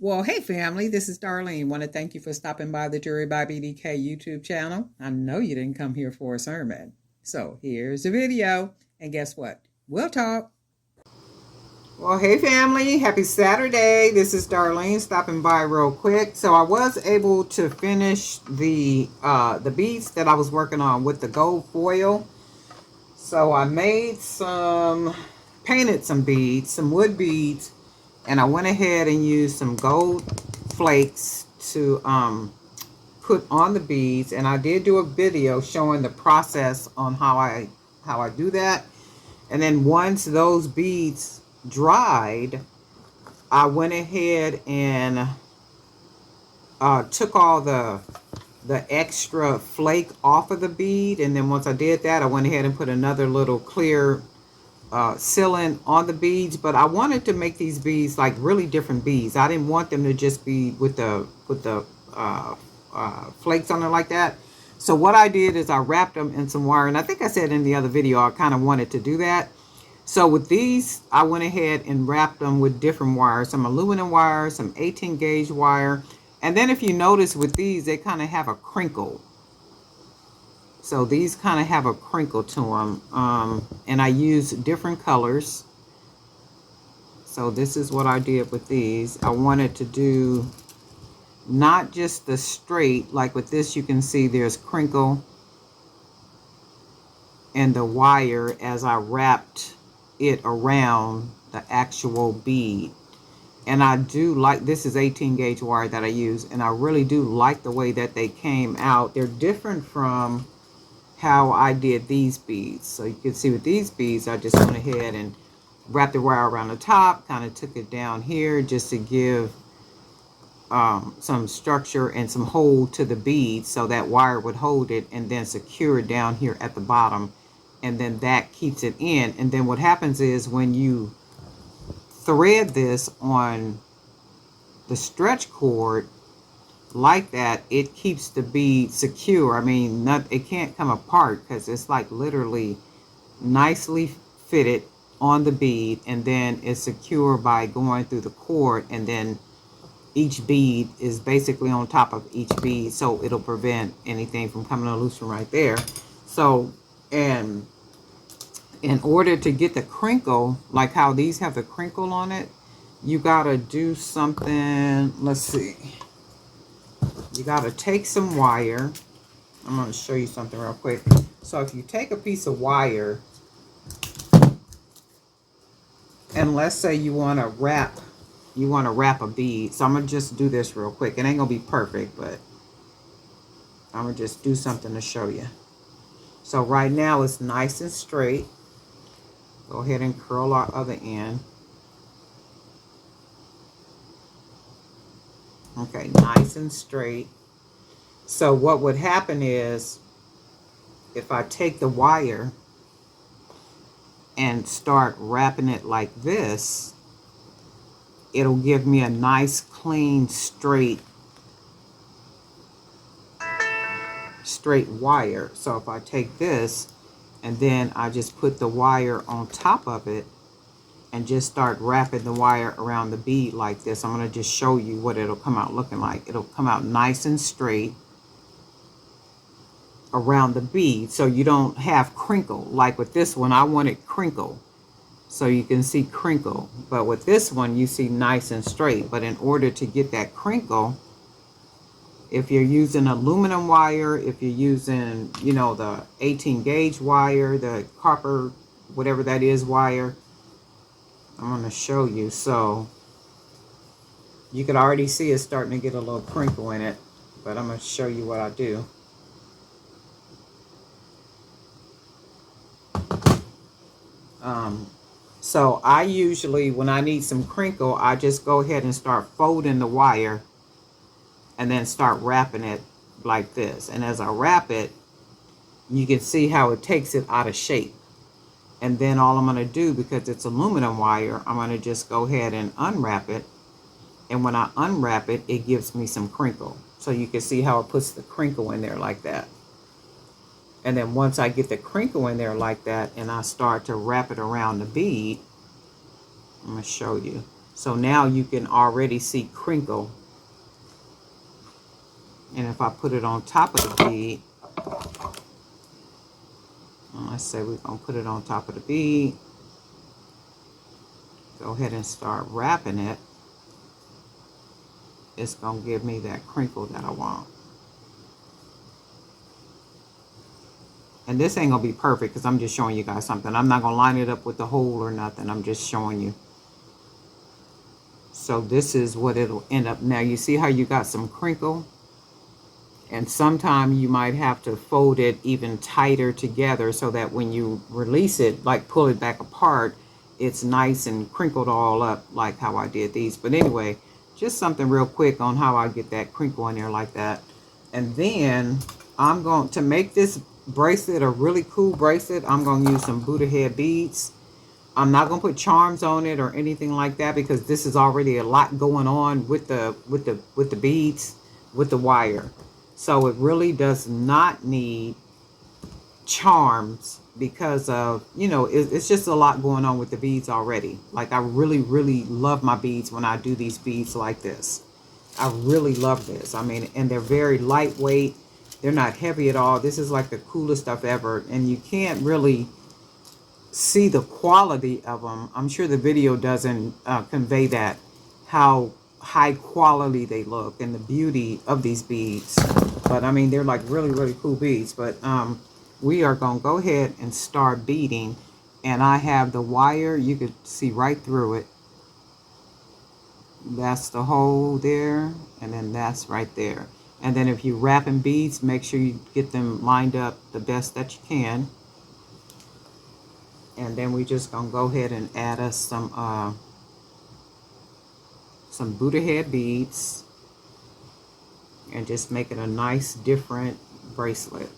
Well, hey family, this is Darlene. Want to thank you for stopping by the Jury by BDK YouTube channel. I know you didn't come here for a sermon. So here's the video. And guess what? We'll talk. Well, hey family, happy Saturday. This is Darlene stopping by real quick. So I was able to finish the beads that I was working on with the gold foil. So I made painted some beads, some wood beads, and I went ahead and used some gold flakes to put on the beads. And I did do a video showing the process on how I do that. And then once those beads dried, I went ahead and took all the extra flake off of the bead. And then once I did that, I went ahead and put another little clear sealant on the beads. But I wanted to make these beads like really different beads. I didn't want them to just be with the flakes on it like that. So what I did is I wrapped them in some wire, and I think I said in the other video I kind of wanted to do that. So with these, I went ahead and wrapped them with different wires, some aluminum wire, some 18 gauge wire, and then if you notice with these, they kind of have a crinkle. So these kind of have a crinkle to them, and I use different colors. So this is what I did with these. I wanted to do not just the straight, like with this you can see there's crinkle in the wire as I wrapped it around the actual bead. And I do like, this is 18 gauge wire that I use, and I really do like the way that they came out. They're different from how I did these beads. So you can see with these beads, I just went ahead and wrapped the wire around the top, kind of took it down here just to give some structure and some hold to the bead so that wire would hold it, and then secure it down here at the bottom, and then that keeps it in. And then what happens is when you thread this on the stretch cord like that, it keeps the bead secure. I mean, it can't come apart because it's like literally nicely fitted on the bead, and then it's secure by going through the cord, and then each bead is basically on top of each bead, so it'll prevent anything from coming loose from right there. So, and in order to get the crinkle, like how these have the crinkle on it, you gotta do something. Let's see, you gotta take some wire. I'm going to show you something real quick. So if you take a piece of wire, and let's say you want to wrap a bead. So I'm going to just do this real quick. It ain't going to be perfect, but I'm going to just do something to show you. So right now it's nice and straight. Go ahead and curl our other end. Okay, nice and straight. So what would happen is, if I take the wire and start wrapping it like this, it'll give me a nice, clean, straight wire. So if I take this and then I just put the wire on top of it and just start wrapping the wire around the bead like this, I'm going to just show you what it'll come out looking like. It'll come out nice and straight around the bead, so you don't have crinkle. Like with this one, I wanted crinkle, so you can see crinkle, but with this one you see nice and straight. But in order to get that crinkle, if you're using aluminum wire, if you're using, you know, the 18 gauge wire, the copper, whatever that is, wire, I'm going to show you. So you can already see it's starting to get a little crinkle in it, but I'm going to show you what I do. So I usually, when I need some crinkle, I just go ahead and start folding the wire and then start wrapping it like this. And as I wrap it, you can see how it takes it out of shape. And then all I'm going to do, because it's aluminum wire, I'm going to just go ahead and unwrap it. And when I unwrap it, it gives me some crinkle. So you can see how it puts the crinkle in there like that. And then once I get the crinkle in there like that and I start to wrap it around the bead, I'm going to show you. So now you can already see crinkle. And if I put it on top of the bead, let's say we're going to put it on top of the bead. Go ahead and start wrapping it. It's going to give me that crinkle that I want. And this ain't going to be perfect because I'm just showing you guys something. I'm not going to line it up with the hole or nothing. I'm just showing you. So this is what it'll end up. Now you see how you got some crinkle? And sometimes you might have to fold it even tighter together so that when you release it, like pull it back apart, it's nice and crinkled all up like how I did these. But anyway, just something real quick on how I get that crinkle in there like that. And then I'm going to make this bracelet a really cool bracelet. I'm going to use some Buddha head beads. I'm not going to put charms on it or anything like that because this is already a lot going on with the beads, with the wire. So it really does not need charms because of, you know, it's just a lot going on with the beads already. Like I really love my beads when I do these beads like this. I really love this. I mean, and they're very lightweight. They're not heavy at all. This is like the coolest stuff ever. And you can't really see the quality of them. I'm sure the video doesn't convey that, how high quality they look and the beauty of these beads. But I mean, they're like really cool beads. But we are going to go ahead and start beading. And I have the wire. You could see right through it. That's the hole there. And then that's right there. And then if you're wrapping beads, make sure you get them lined up the best that you can. And then we just going to go ahead and add us some Buddha head beads. And just make it a nice different bracelet.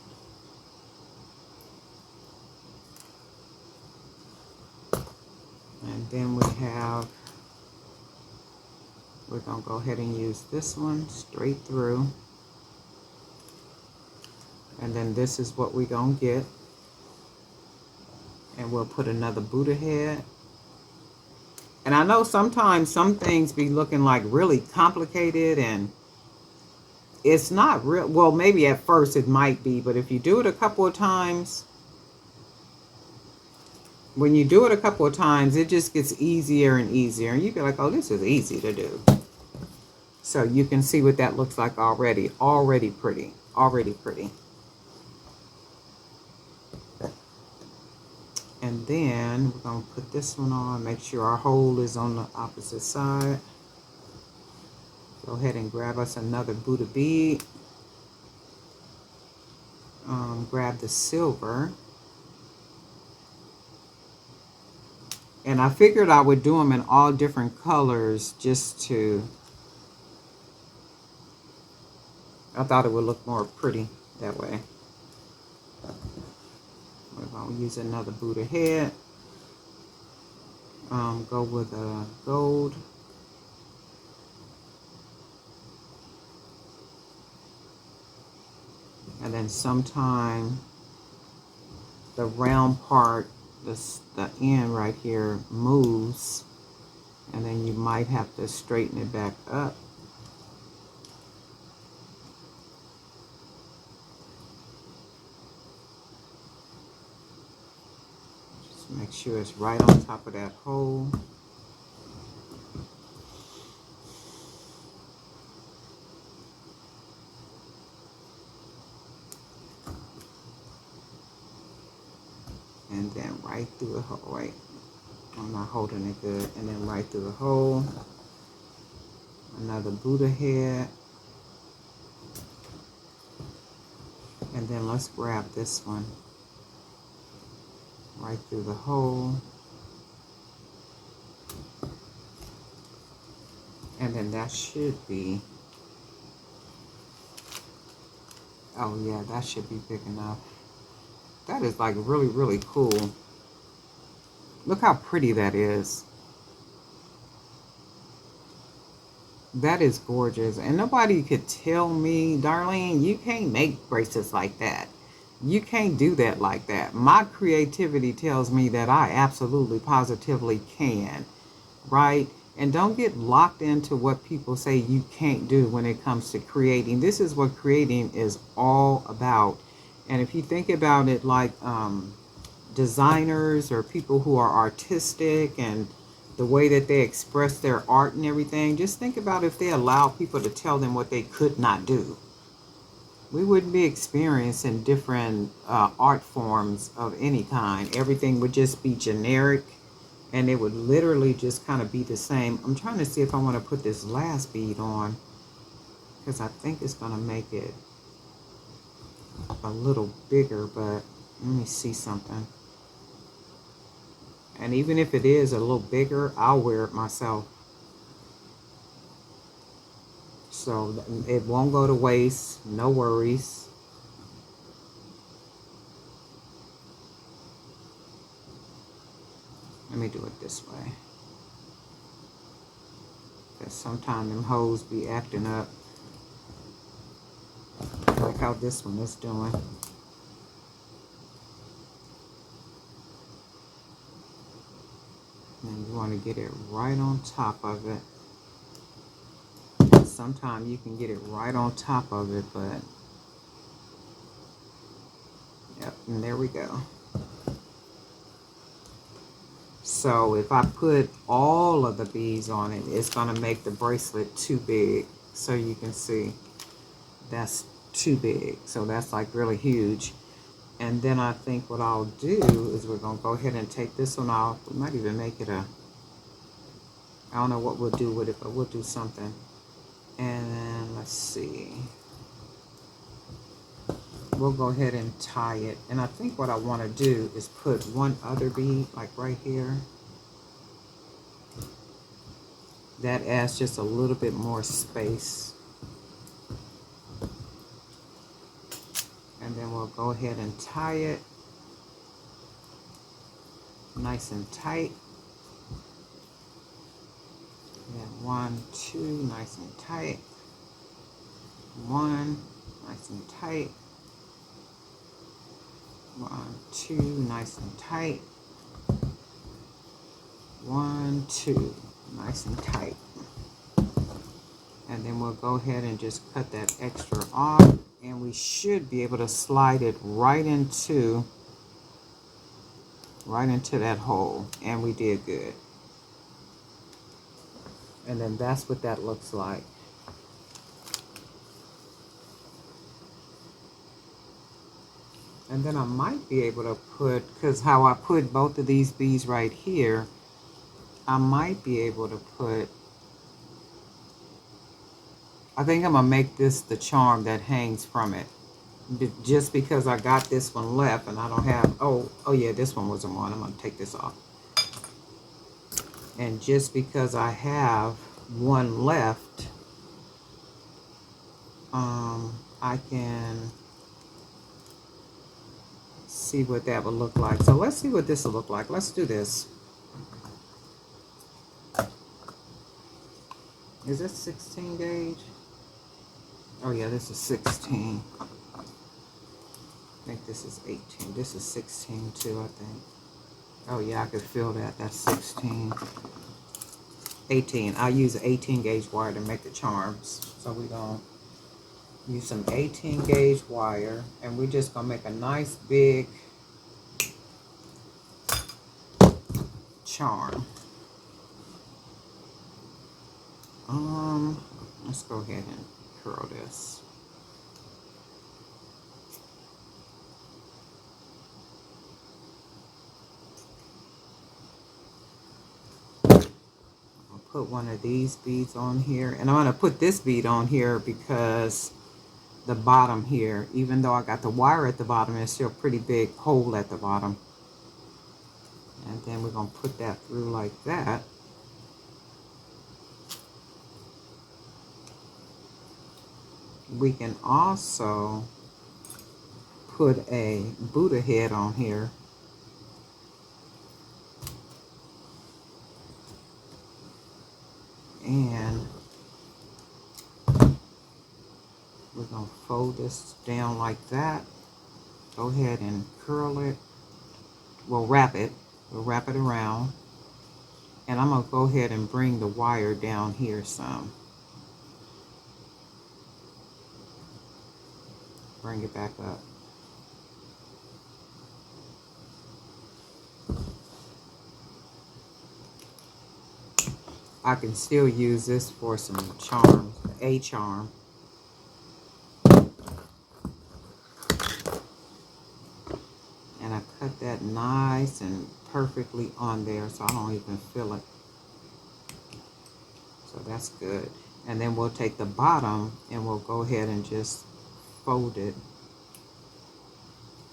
And then we're going to go ahead and use this one straight through. And then this is what we're going to get. And we'll put another Buddha head. And I know sometimes some things be looking like really complicated and it's not real. Well, maybe at first it might be, but if you do it a couple of times, when you do it a couple of times, it just gets easier and easier. And you be like, oh, this is easy to do. So you can see what that looks like already. Already pretty. Already pretty. And then we're going to put this one on. Make sure our hole is on the opposite side. Go ahead and grab us another Buddha bead. Grab the silver. And I figured I would do them in all different colors just to... I thought it would look more pretty that way. We're going to use another Buddha head. Go with a gold. And then sometime the round part, the end right here moves. And then you might have to straighten it back up. Just make sure it's right on top of that hole. And then right through the hole, right? I'm not holding it good. And then right through the hole. Another Buddha head. And then let's grab this one. Right through the hole. And then that should be... Oh yeah, that should be big enough. That is like really cool. Look how pretty that is. That is gorgeous. And nobody could tell me, Darlene, you can't make bracelets like that. You can't do that like that. My creativity tells me that I absolutely positively can. Right? And don't get locked into what people say you can't do when it comes to creating. This is what creating is all about. And if you think about it like designers or people who are artistic and the way that they express their art and everything, just think about if they allow people to tell them what they could not do. We wouldn't be experiencing different art forms of any kind. Everything would just be generic and it would literally just kind of be the same. I'm trying to see if I want to put this last bead on because I think it's going to make it a little bigger, but let me see something. And even if it is a little bigger, I'll wear it myself. So it won't go to waste, no worries. Let me do it this way. Because sometimes them hoes be acting up. Like how this one is doing. And you want to get it right on top of it. Sometimes you can get it right on top of it, but yep, and there we go. So if I put all of the beads on it, it's going to make the bracelet too big. So you can see that's too big. So that's like really huge. And then I think what I'll do is we're going to go ahead and take this one off. We might even make it a, I don't know what we'll do with it, but we'll do something. And then let's see. We'll go ahead and tie it. And I think what I want to do is put one other bead like right here. That adds just a little bit more space. And then we'll go ahead and tie it nice and tight. And 1, 2, nice and tight. 1, nice and tight. 1, 2, nice and tight. 1, 2, nice and tight. And then we'll go ahead and just cut that extra off, and we should be able to slide it right into that hole, and we did good. And then that's what that looks like. And then I might be able to put, because how I put both of these beads right here, I might be able to put, I think I'm going to make this the charm that hangs from it. Just because I got this one left and I don't have, oh yeah, this one wasn't one. I'm going to take this off. And just because I have one left, I can see what that would look like. So let's see what this will look like. Let's do this. Is this 16 gauge? Oh yeah, this is 16. I think this is 18. This is 16 too, I think. Oh yeah, I could feel that. That's 16. 18. I'll use an 18 gauge wire to make the charms. So we're going to use some 18 gauge wire, and we're just going to make a nice big charm. Let's go ahead and curl this. I'll put one of these beads on here, and I'm going to put this bead on here because the bottom here, even though I got the wire at the bottom, it's still a pretty big hole at the bottom. And then we're going to put that through like that. We can also put a Buddha head on here. And we're going to fold this down like that. Go ahead and curl it. We'll wrap it. We'll wrap it around. And I'm going to go ahead and bring the wire down here some. Bring it back up. I can still use this for some charms, a charm. And I cut that nice and perfectly on there so I don't even feel it. So that's good. And then we'll take the bottom and we'll go ahead and just fold it.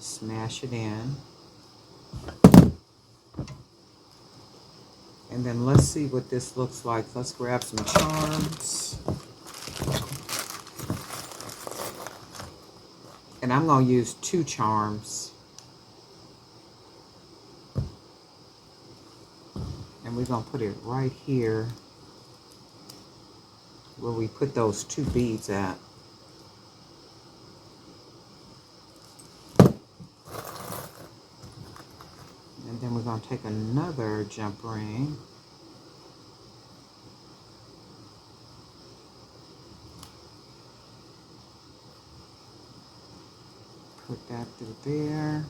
Smash it in. And then let's see what this looks like. Let's grab some charms. And I'm going to use 2 charms. And we're going to put it right here where we put those 2 beads at. And then we're going to take another jump ring. Put that through there.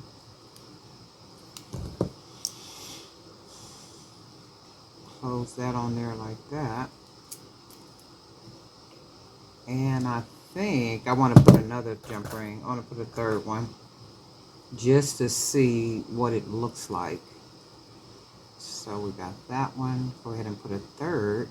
Close that on there like that. And I think I want to put another jump ring. I want to put a 3rd one just to see what it looks like. So we got that one. Go ahead and put a 3rd.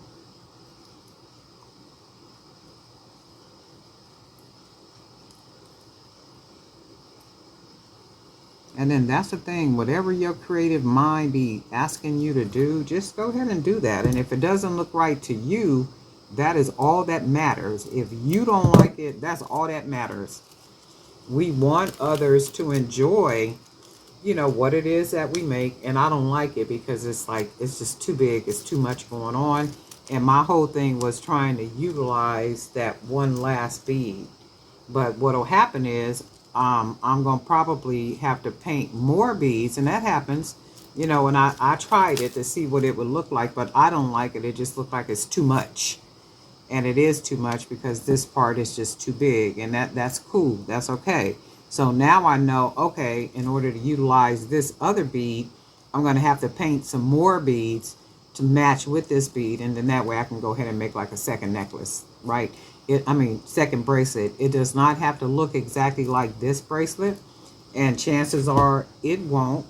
And then that's the thing, whatever your creative mind be asking you to do, just go ahead and do that. And if it doesn't look right to you, that is all that matters. If you don't like it, that's all that matters. We want others to enjoy, you know, what it is that we make. And I don't like it because it's like, it's just too big. It's too much going on. And my whole thing was trying to utilize that one last bead. But what'll happen is, I'm going to probably have to paint more beads, and that happens, you know, and I tried it to see what it would look like, but I don't like it. It just looked like it's too much, and it is too much because this part is just too big, and that's cool. That's okay. So now I know, okay, in order to utilize this other bead, I'm going to have to paint some more beads to match with this bead, and then that way I can go ahead and make like a second necklace, right? Second bracelet. It does not have to look exactly like this bracelet, and chances are it won't,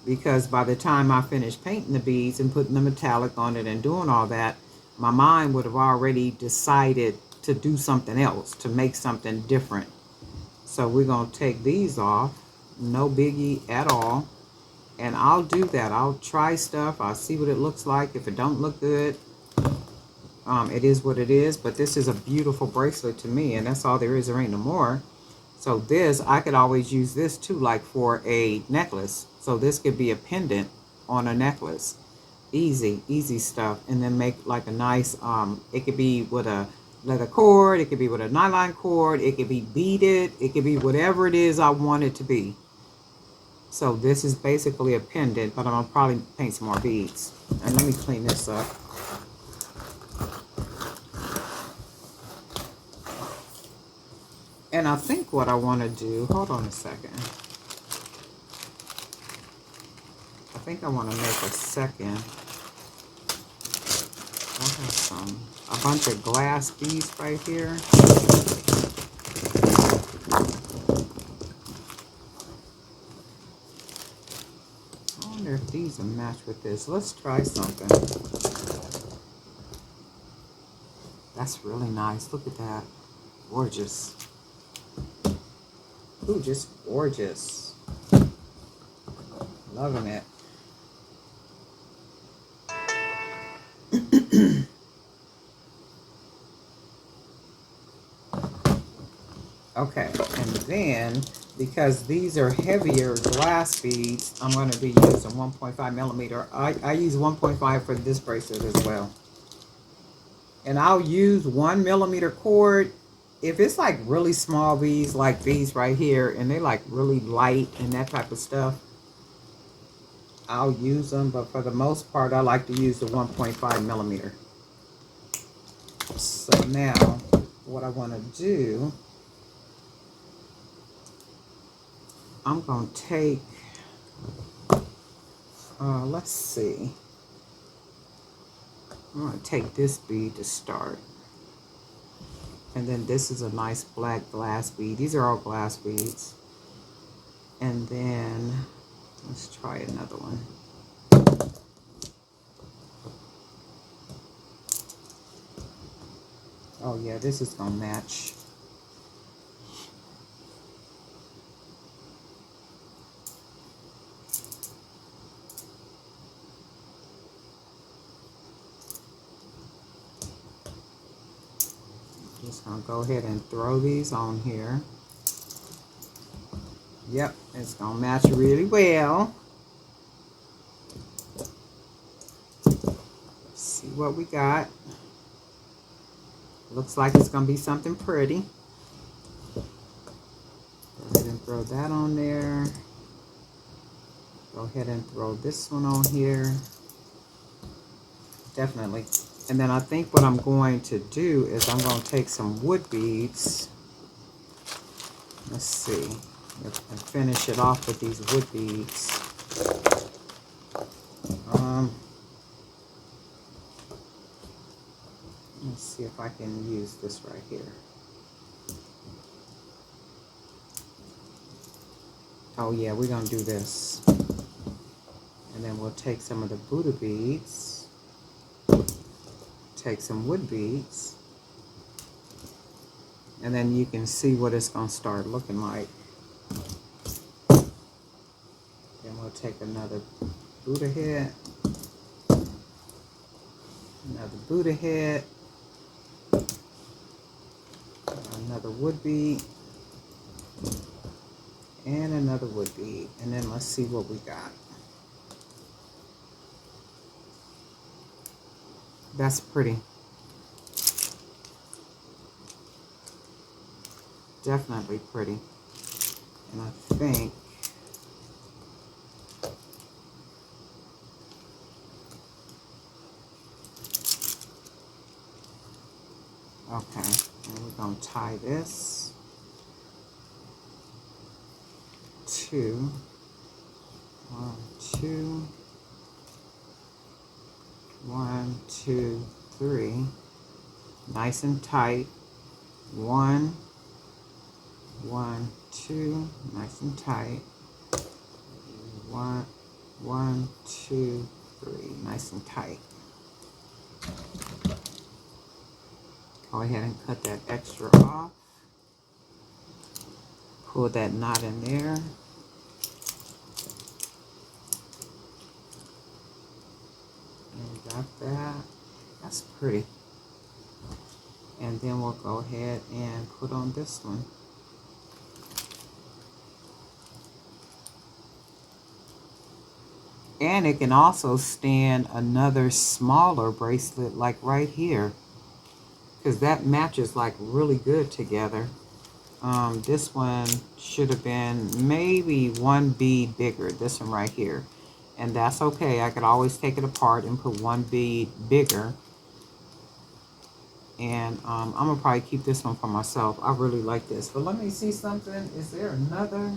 because by the time I finish painting the beads and putting the metallic on it and doing all that, my mind would have already decided to do something else, to make something different. So we're going to take these off, no biggie at all, and I'll do that. I'll try stuff. I'll see what it looks like. If it don't look good, it is what it is. But this is a beautiful bracelet to me, and that's all there is. There ain't no more. So this, I could always use this too, like for a necklace. So this could be a pendant on a necklace. Easy, easy stuff. And then make like a nice, it could be with a leather cord, it could be with a nylon cord, it could be beaded, it could be whatever it is I want it to be. So this is basically a pendant, but I'm gonna probably paint some more beads. And let me clean this up. And I think what I want to do, hold on a second. I think I want to make a second. I have a bunch of glass beads right here. I wonder if these will match with this. Let's try something. That's really nice. Look at that. Gorgeous. Ooh, just gorgeous. Loving it. Okay, and then because these are heavier glass beads, I'm going to be using 1.5 millimeter. I use 1.5 for this bracelet as well. And I'll use 1 millimeter cord if it's like really small beads, like these right here, and they're like really light and that type of stuff. I'll use them, but for the most part, I like to use the 1.5 millimeter. So now, what I want to do, I'm going to take, let's see. I'm going to take this bead to start. And then this is a nice black glass bead. These are all glass beads. And then, let's try another one. Oh yeah, this is going to match. Just going to go ahead and throw these on here. Yep, it's going to match really well. Let's see what we got. Looks like it's going to be something pretty. Go ahead and throw that on there. Go ahead and throw this one on here. Definitely. And then I think what I'm going to do is I'm going to take some wood beads. Let's see. And finish it off with these wood beads. Let's see if I can use this right here. Oh yeah, we're going to do this. And then we'll take some of the Buddha beads. Take some wood beads. And then you can see what it's going to start looking like. Then we'll take another Buddha head. Another Buddha head. Another wood bead. And another wood bead. And then let's see what we got. That's pretty. Definitely pretty. And I think okay, and we're going to tie this to 1, 2, 1, 2, 3, nice and tight. 1, 1, 2, nice and tight. 1, 1, 2, 3, nice and tight. Go ahead and cut that extra off. Pull that knot in there. And got that. That's pretty. And then we'll go ahead and put on this one. And it can also stand another smaller bracelet like right here, because that matches like really good together. This one should have been maybe one bead bigger, this one right here. And that's okay. I could always take it apart and put one bead bigger. And I'm going to probably keep this one for myself. I really like this. But let me see something. Is there another?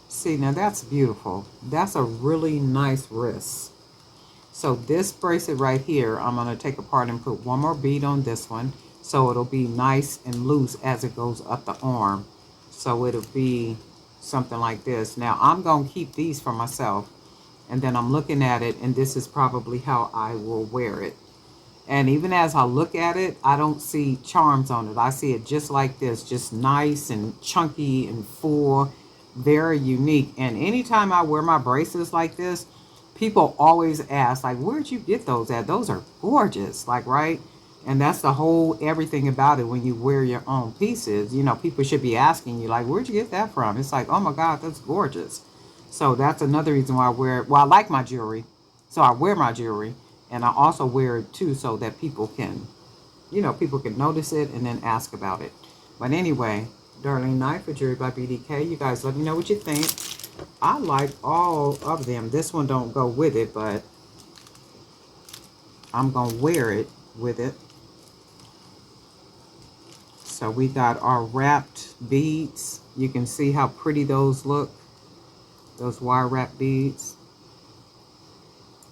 See, now that's beautiful. That's a really nice wrist. So this bracelet right here, I'm going to take apart and put one more bead on this one. So it'll be nice and loose as it goes up the arm. So it'll be something like this. Now I'm going to keep these for myself. And then I'm looking at it, and this is probably how I will wear it. And even as I look at it, I don't see charms on it. I see it just like this, just nice and chunky and full, very unique. And anytime I wear my bracelets like this, people always ask, like, where'd you get those at? Those are gorgeous, like, right? And that's the whole everything about it. When you wear your own pieces, you know, people should be asking you, like, where'd you get that from? It's like, oh my God, that's gorgeous. So that's another reason why I wear it. Well, I like my jewelry, so I wear my jewelry. And I also wear it too so that people can, you know, people can notice it and then ask about it. But anyway, Darlene Knight for Jewelry by BDK. You guys let me know what you think. I like all of them. This one don't go with it, but I'm going to wear it with it. So we got our wrapped beads. You can see how pretty those look. Those wire wrap beads.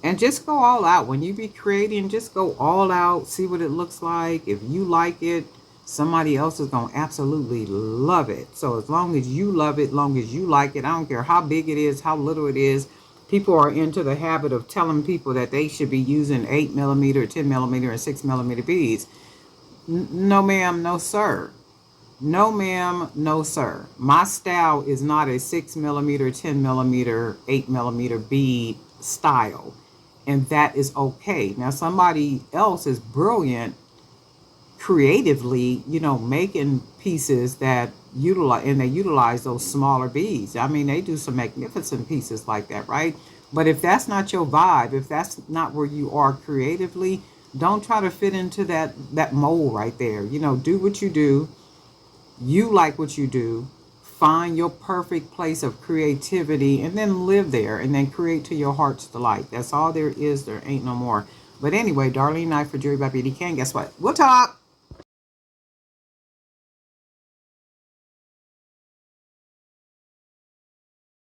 And just go all out. When you be creating, just go all out. See what it looks like. If you like it, somebody else is going to absolutely love it. So as long as you love it, as long as you like it, I don't care how big it is, how little it is. People are into the habit of telling people that they should be using 8mm, 10mm, and 6mm beads. No, ma'am, no, sir. No, ma'am, no, sir. My style is not a 6mm, 10mm, 8mm bead style. And that is okay. Now, somebody else is brilliant creatively, you know, making pieces that utilize, and they utilize those smaller beads. I mean, they do some magnificent pieces like that, right? But if that's not your vibe, if that's not where you are creatively, don't try to fit into that mold right there. You know, do what you do. You like what you do. Find your perfect place of creativity and then live there and then create to your heart's delight. That's all there is. There ain't no more. But anyway, Darlene Knight for Jewelry by BDK. And guess what? We'll talk.